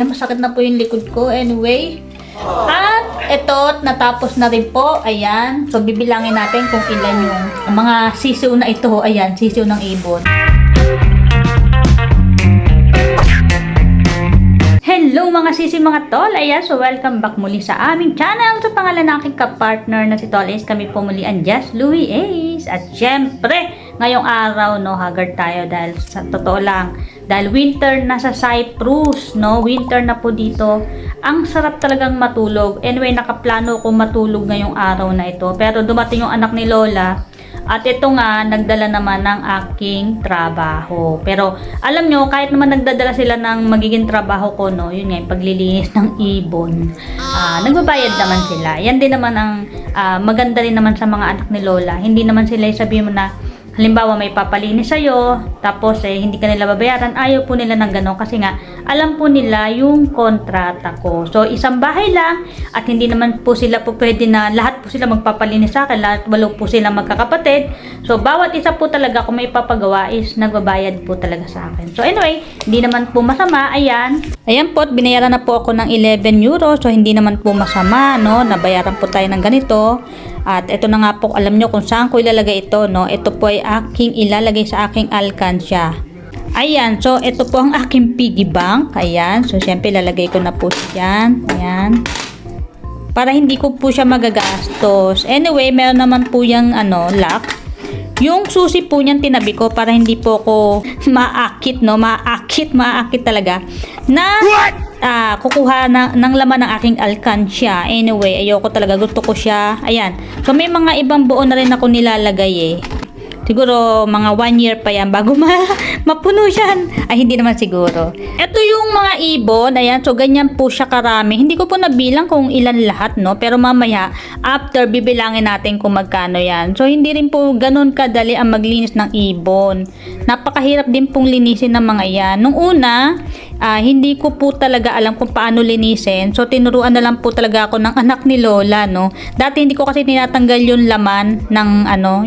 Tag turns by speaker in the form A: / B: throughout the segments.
A: Masakit na po yung likod ko. Anyway. At ito, natapos na rin po. Ayan. So, bibilangin natin kung ilan yung mga sisiw na ito. Ayan, sisiw ng ibon. Hello mga sisi, mga tol. Ayan, so welcome back muli sa aming channel. Sa pangalan ng aking kapartner na si Tol Ace, kami po muli ang Just Louie Ace. At syempre, ngayong araw, no, haggard tayo dahil sa totoo lang, dahil winter na sa Cyprus, no, winter na po dito. Ang sarap talagang matulog. Anyway, nakaplano ko matulog ngayong araw na ito. Pero dumating yung anak ni Lola. At ito nga, nagdala naman ng aking trabaho. Pero, alam nyo, kahit naman nagdadala sila ng magiging trabaho ko, no, yun nga, yung paglilinis ng ibon. Nagbabayad naman sila. Yan din naman ang maganda rin naman sa mga anak ni Lola. Hindi naman sila sabihin mo na, halimbawa may papalinis sa'yo, tapos hindi ka nila babayaran, ayaw po nila ng gano'n kasi nga, alam po nila yung kontrata ko. So, isang bahay lang, at hindi naman po sila po pwede na lahat po sila magpapalinis sa akin, lahat walo po sila magkakapatid. So, bawat isa po talaga kung may papagawa is nagbabayad po talaga sa akin. So, anyway, hindi naman po masama, ayan. Ayan po, binayaran na po ako ng 11 euro, so hindi naman po masama, no, nabayaran po tayo ng ganito. At ito na nga po, alam nyo kung saan ko ilalagay ito, no? Ito po ay aking ilalagay sa aking alkansya. Ayan, so ito po ang aking piggy bank. Ayan, so syempre ilalagay ko na po siya dyan. Ayan. Para hindi ko po siya magagastos. Anyway, meron naman po yung lock. Yung susi po niyan tinabi ko para hindi po ko maakit, no? Maakit talaga. Na kukuha ng laman ng aking alkansya. Anyway, ayoko talaga. Gusto ko siya. Ayan. So, may mga ibang buo na rin ako nilalagay eh. Siguro, mga 1 year pa yan bago mapuno siya. Ay, hindi naman siguro. Ito yung mga ibon. Ayan. So, ganyan po siya karami. Hindi ko po nabilang kung ilan lahat, no? Pero mamaya, after, bibilangin natin kung magkano yan. So, hindi rin po ganun kadali ang maglinis ng ibon. Napakahirap din pong linisin ng mga yan. Nung una, hindi ko po talaga alam kung paano linisin. So, tinuruan na lang po talaga ako ng anak ni Lola, no? Dati hindi ko kasi tinatanggal yung laman ng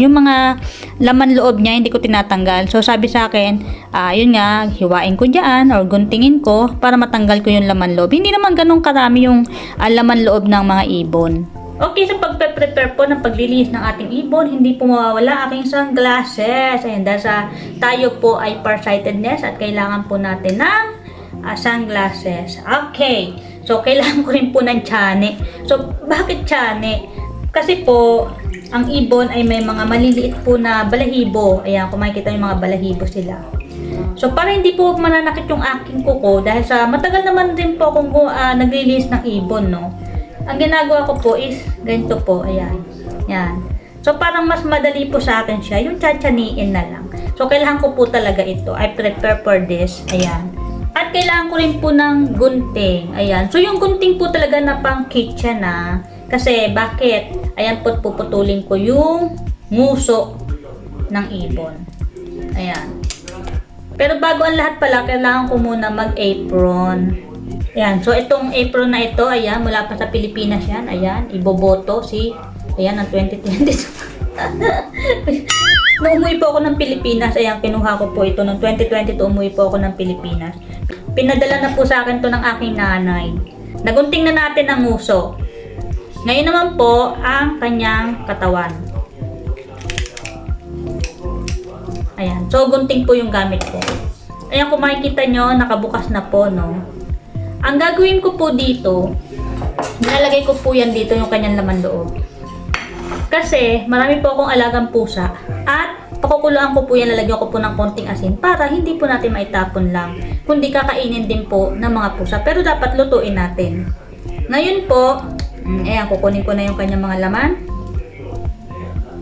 A: yung mga laman loob niya, hindi ko tinatanggal. So, sabi sa akin, yun nga, hiwain ko dyan or guntingin ko para matanggal ko yung laman loob. Hindi naman ganun karami yung laman loob ng mga ibon. Okay, sa pagpe-prepare po ng paglilinis ng ating ibon, hindi po mawawala aking sunglasses. Ayan, dahil tayo po ay farsightedness at kailangan po natin ng sunglasses. Okay, so kailangan ko rin po ng tiyane. So, bakit tiyane? Kasi po, ang ibon ay may mga maliliit po na balahibo. Ayan, kung makikita yung mga balahibo sila. So, para hindi po mananakit yung aking kuko, dahil sa matagal naman din po akong naglilinis ng ibon, no? Ang ginagawa ko po is, ganito po, ayan. Yan. So, parang mas madali po sa akin siya, yung tsatsaniin na lang. So, kailangan ko po talaga ito. I prepare for this. Ayan. At kailangan ko rin po ng gunting. Ayan. So, yung gunting po talaga na pang kitchen na. Kasi, bakit? Ayan po, puputulin ko yung nguso ng ibon. Ayan. Pero bago ang lahat pala, kailangan ko muna mag-apron. Ayan. So, itong apron na ito, ayan, mula pa sa Pilipinas yan. Ayan, iboboto ayan, ang 2020. Nung umuwi po ako ng Pilipinas, ayan, kinuha ko po ito. Noong 2022, umuwi po ako ng Pilipinas. Pinadala na po sa akin to ng aking nanay. Nagunting na natin ang nguso. Ngayon naman po, ang kanyang katawan. Ayan. So, gunting po yung gamit ko. Ayan, kung makikita nyo, nakabukas na po, no? Ang gagawin ko po dito, nilalagay ko po yan dito yung kanyang laman loob. Kasi, marami po akong alagang pusa. At, pakukuluan ko po yan, lalagyan ko po ng konting asin para hindi po natin maitapon lang. Kundi kakainin din po ng mga pusa. Pero dapat lutuin natin. Ngayon po, ayan, kukunin ko na yung kanyang mga laman.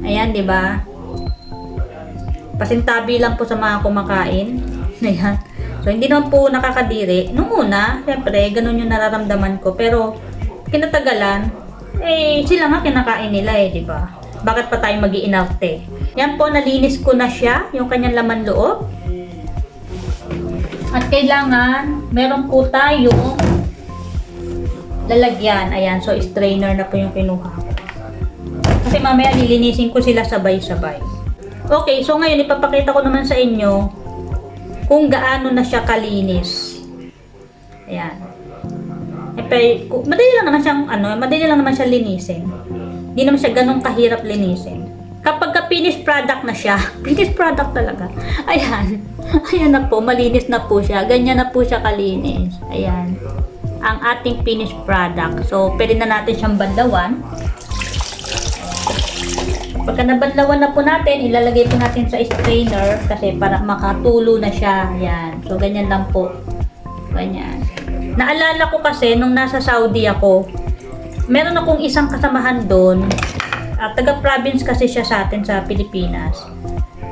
A: Ayan, di ba? Pasintabi lang po sa mga kumakain. Ayan. So, hindi naman po nakakadiri. Nung una, siyempre, ganun yung nararamdaman ko. Pero, kinatagalan, sila nga kinakain nila di ba? Bakit pa tayo mag-iinarte? Yan po, nalinis ko na siya, yung kanyang laman loob. At kailangan, meron po tayong lalagyan. Ayan, so, strainer na po yung kinuha ko. Kasi mamaya, lilinisin ko sila sabay-sabay. Okay, so ngayon, ipapakita ko naman sa inyo kung gaano na siya kalinis. Ayan. Madali lang naman siyang, madali lang naman siya linisin. Hindi naman siya ganun kahirap linisin. Kapag finished product na siya, finished product talaga. Ayan. Ayan na po, malinis na po siya. Ganyan na po siya kalinis. Ayan. Ang ating finished product. So, pwede na natin siyang banlawan. Pagka nabanlawan na po natin, ilalagay po natin sa strainer kasi para makatulo na siya. Ayan. So, ganyan lang po. Ganyan. Naalala ko kasi nung nasa Saudi ako, meron akong isang kasamahan doon. Taga-province kasi siya sa atin sa Pilipinas.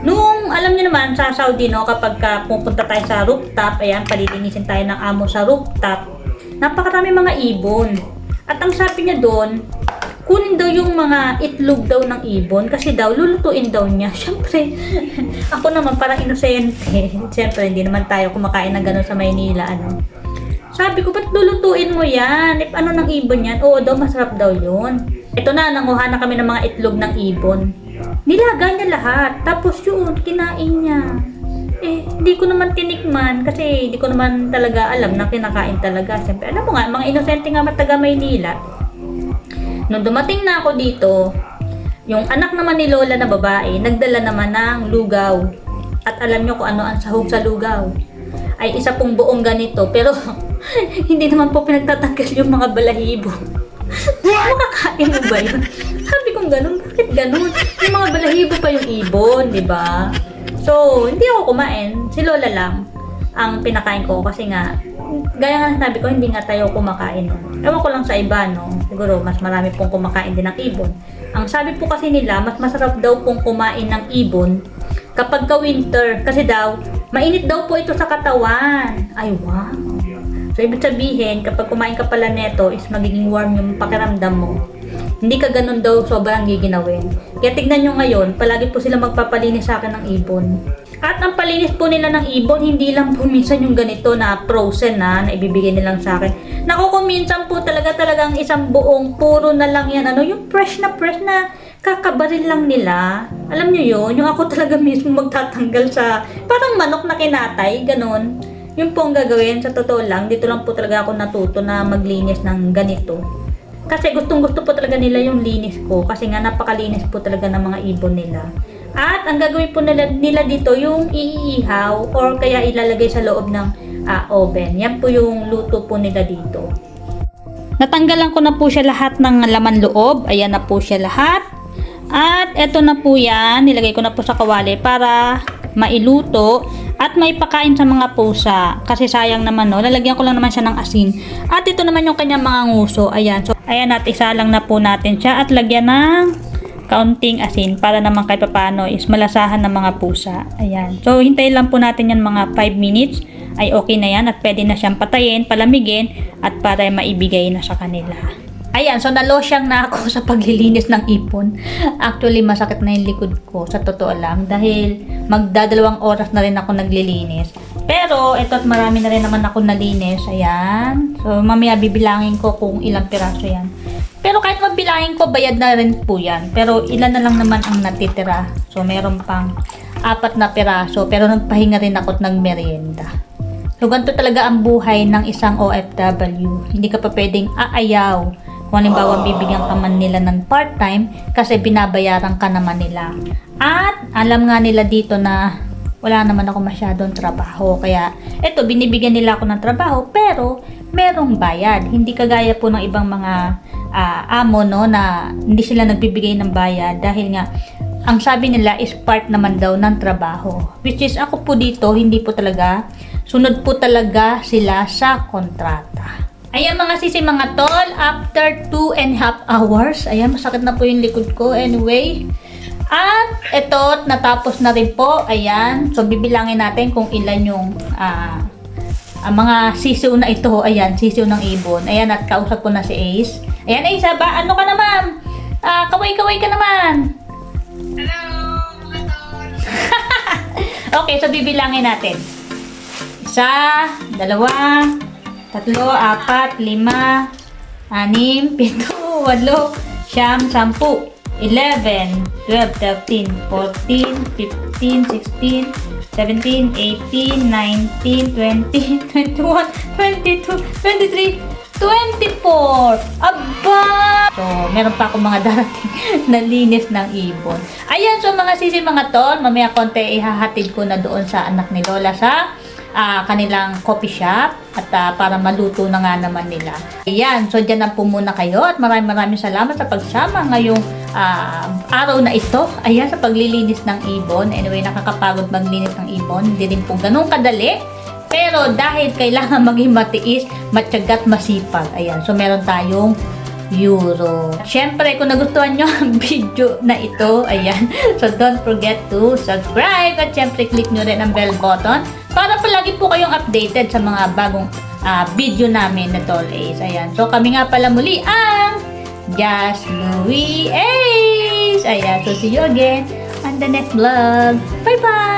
A: Nung, alam niyo naman, sa Saudi, no, kapag pupunta tayo sa rooftop, ayan, palilinisin tayo ng amo sa rooftop, napakarami mga ibon. At ang sabi niya doon, kunin daw yung mga itlog daw ng ibon kasi daw lulutuin daw niya. Siyempre, ako naman parang inosente. Siyempre, hindi naman tayo kumakain ng gano'n sa Maynila, ano. Sabi ko, ba't lulutuin mo yan? If ano ng ibon yan? Oo daw, masarap daw yun. Ito na, nanguha na kami ng mga itlog ng ibon. Nilaga niya lahat. Tapos yun, kinain niya. Hindi ko naman tinikman kasi hindi ko naman talaga alam na kinakain talaga. Siyempre, alam mo nga, mga inosente nga mataga Maynila. Nung dumating na ako dito, yung anak naman ni Lola na babae, nagdala naman ng lugaw. At alam nyo kung ano ang sahog sa lugaw. Ay isa pong buong ganito, pero hindi naman po pinagtatanggal yung mga balahibo. Makakain mo ba yun? Sabi kong ganun, bakit ganun? Yung mga balahibo pa yung ibon, di ba? So, hindi ako kumain. Si Lola lang ang pinakain ko kasi nga, gaya nga sabi ko, hindi nga tayo kumakain. Ewan ko lang sa iba, no? Siguro, mas marami pong kumakain din ng ibon. Ang sabi po kasi nila, mas masarap daw pong kumain ng ibon kapag ka winter. Kasi daw, mainit daw po ito sa katawan. Ay, wow! So, ibig sabihin, kapag kumain ka pala neto, is magiging warm yung pakiramdam mo. Hindi ka ganun daw sobrang giginawin. Kaya tignan nyo ngayon, palagi po sila magpapalinis sa akin ng ibon. At ang palinis po nila ng ibon, hindi lang po minsan yung ganito na frozen na ibibigay nilang sa akin. Naku, kung minsan po talagang isang buong puro na lang yan. Yung fresh na kakabaril lang nila. Alam nyo yun, yung ako talaga mismo magtatanggal sa parang manok na kinatay, ganun. Yung po ang gagawin, sa totoo lang, dito lang po talaga ako natuto na maglinis ng ganito. Kasi gustong-gusto po talaga nila yung linis ko. Kasi nga napakalinis po talaga ng mga ibon nila. At ang gagawin po nila dito, yung iihaw or kaya ilalagay sa loob ng oven. Yan po yung luto po nila dito. Natanggalan ko na po siya lahat ng laman loob. Ayan na po siya lahat. At eto na po yan. Nilagay ko na po sa kawali para mailuto at maipakain sa mga pusa. Kasi sayang naman, no? Lalagyan ko lang naman siya ng asin. At ito naman yung kanyang mga nguso. Ayan. So, ayan at isa lang na po natin siya at lagyan ng kaunting asin para naman kahit paano is malasahan ng mga pusa. Ayan. So, hintayin lang po natin yan mga 5 minutes. Ay okay na yan at pwede na siyang patayin, palamigin at para maibigay na sa kanila. Ayan, so nalosyang na ako sa paglilinis ng ipon. Actually, masakit na yung likod ko, sa totoo lang. Dahil magdadalawang oras na rin ako naglilinis. Pero, ito't marami na rin naman ako nalinis. Ayan. So, mamaya bibilangin ko kung ilang piraso yan. Pero kahit mabilangin ko, bayad na rin po yan. Pero, ilan na lang naman ang natitira. So, meron pang 4 na piraso. Pero, nagpahinga rin ako at nagmerienda. So, ganito talaga ang buhay ng isang OFW. Hindi ka pa pwedeng aayaw. Kung halimbawa bibigyan ka man nila ng part-time kasi binabayaran ka naman nila. At alam nga nila dito na wala naman ako masyadong trabaho. Kaya eto, binibigyan nila ako ng trabaho pero merong bayad. Hindi kagaya po ng ibang mga amo, no, na hindi sila nagbibigay ng bayad dahil nga ang sabi nila is part naman daw ng trabaho. Which is ako po dito, hindi po talaga. Sunod po talaga sila sa kontrata. Ayan mga sisi, mga tol, after 2.5 hours, ayan, masakit na po yung likod ko, anyway. At ito, natapos na rin po, ayan. So, bibilangin natin kung ilan yung mga sisiw na ito, ayan, sisiw ng ibon. Ayan, at kausap ko na si Ace. Ayan, Ace, ba, ano ka naman? Kaway-kaway ka naman.
B: Hello, mga tol.
A: Okay, so bibilangin natin. 1, 2, 3, 4, 5, 6, 7, 8, 9, 10, 11, 12, 13, 14, 15, 16, 17, 18, 19, 20, 21, 22, 23, 24! Aba! So, meron pa akong mga darating na linis ng ibon. Ayan, so mga sisi mga tol, mamaya konti ihahatid ko na doon sa anak ni Lola sa kanilang coffee shop at para maluto na nga naman nila. Ayan, so dyan na po muna kayo at maraming salamat sa pagsama ngayong araw na ito. Ayan, sa paglilinis ng ibon. Anyway, nakakapagod maglinis ng ibon. Hindi rin po ganun kadali. Pero dahil kailangan maging matiis, matyagat, masipag. Ayan, so meron tayong euro. Siyempre, kung nagustuhan nyo ang video na ito, ayan, so don't forget to subscribe at siyempre click nyo rin ang bell button para palagi po kayong updated sa mga bagong video namin na Tol Ace. Ayan, so kami nga pala muli ang Just Louie Ace. Ayan, so see you again on the next vlog. Bye-bye!